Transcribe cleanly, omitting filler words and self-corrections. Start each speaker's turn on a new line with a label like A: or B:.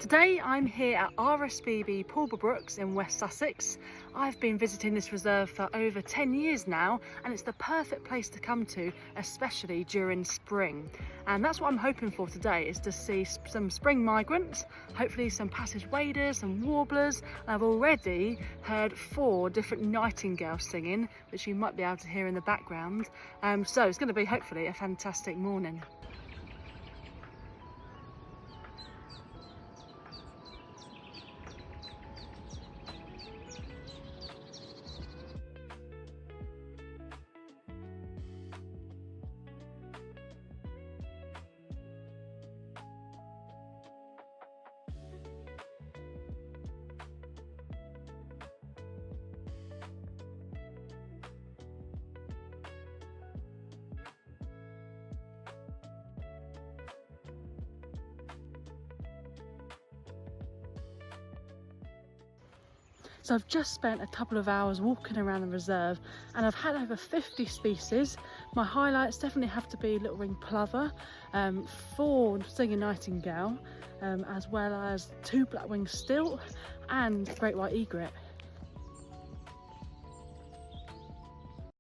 A: Today I'm here at RSPB Pulborough Brooks in West Sussex. I've been visiting this reserve for over 10 years now, and it's the perfect place to come to, especially during spring. And that's what I'm hoping for today, is to see some spring migrants, hopefully some passage waders, some warblers. I've already heard 4 different nightingales singing, which you might be able to hear in the background. So it's going to be hopefully a fantastic morning. So I've just spent a couple of hours walking around the reserve, and I've had over 50 species. My highlights definitely have to be little ringed plover, 4 singing nightingale, as well as 2 black-winged stilt and great white egret.